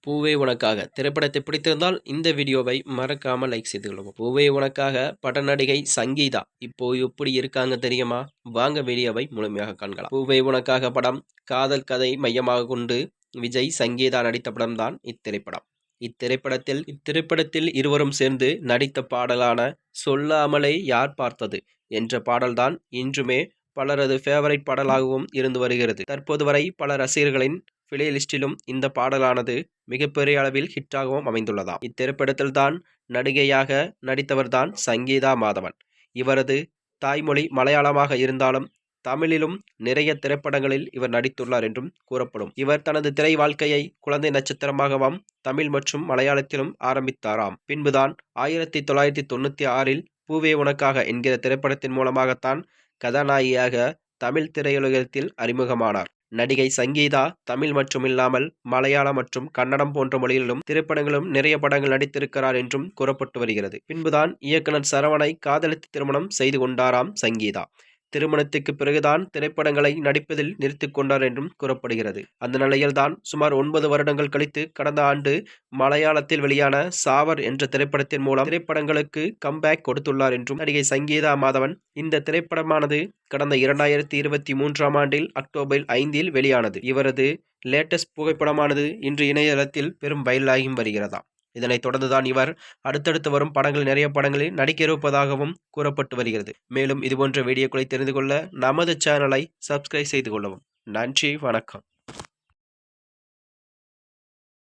பூவே உனக்காக திரைப்படத்தை பிடித்திருந்தால் இந்த வீடியோவை மறக்காம லைக் செய்து கொள்ளவும். பூவே உனக்காக பட நடிகை சங்கீதா இப்போ எப்படி இருக்காங்க தெரியுமா? வாங்க வீடியோவை முழுமையாக காண்கலாம். பூவே உனக்காக படம் காதல் கதை மையமாக கொண்டு விஜய் சங்கீதா நடித்த படம்தான் இத்திரைப்படம். இத்திரைப்படத்தில் இருவரும் சேர்ந்து நடித்த பாடலான சொல்லாமலே யார் பார்த்தது என்ற பாடல்தான் இன்றுமே பலரது ஃபேவரைட் பாடலாகவும் இருந்து வருகிறது. தற்போது வரை பல ரசிகர்களின் பிளேலிஸ்டிலும் இந்த பாடலானது மிகப்பெரிய அளவில் ஹிட்டாகவும் அமைந்துள்ளதாம். இத்திரைப்படத்தில் தான் நடிகையாக நடித்தவர்தான் சங்கீதா மாதவன். இவரது தாய்மொழி மலையாளமாக இருந்தாலும் தமிழிலும் நிறைய திரைப்படங்களில் இவர் நடித்துள்ளார் என்றும் கூறப்படும். இவர் தனது திரை வாழ்க்கையை குழந்தை நட்சத்திரமாகவும் தமிழ் மற்றும் மலையாளத்திலும் ஆரம்பித்தாராம். பின்புதான் 1996இல் பூவே உனக்காக என்கிற திரைப்படத்தின் மூலமாகத்தான் கதாநாயகியாக தமிழ் திரையுலகத்தில் அறிமுகமானார். நடிகை சங்கீதா தமிழ் மட்டுமில்லாமல் மலையாளம் மற்றும் கன்னடம் போன்ற மொழிகளிலும் திரைப்படங்களும் நிறைய படங்கள் நடித்திருக்கிறார் என்றும் கூறப்பட்டு வருகிறது. பின்புதான் இயக்குனர் சரவணை காதலித்து திருமணம் செய்து கொண்டாராம் சங்கீதா. திருமணத்துக்கு பிறகுதான் திரைப்படங்களை நடிப்பதில் நிறுத்திக் கொண்டார் என்றும் கூறப்படுகிறது. அந்த நிலையில்தான் சுமார் 9 வருடங்கள் கழித்து கடந்த ஆண்டு மலையாளத்தில் வெளியான சாவர் என்ற திரைப்படத்தின் மூலம் திரைப்படங்களுக்கு கம்பேக் கொடுத்துள்ளார் என்றும் நடிகை சங்கீதா மாதவன். இந்த திரைப்படமானது கடந்த 2023ஆம் ஆண்டில் அக்டோபர் 5இல் வெளியானது. இவரது லேட்டஸ்ட் புகைப்படமானது இன்று இணையதளத்தில் பெரும் வைரலாகி வருகிறதாம். இதனைத் தொடர்ந்துதான் இவர் அடுத்தடுத்து வரும் நிறைய படங்களில் நடிக்க இருப்பதாகவும் கூறப்பட்டு வருகிறது. மேலும் இதுபோன்ற வீடியோக்களை தெரிந்து கொள்ள நமது சேனலை சப்ஸ்கிரைப் செய்து கொள்ளவும். நன்றி, வணக்கம்.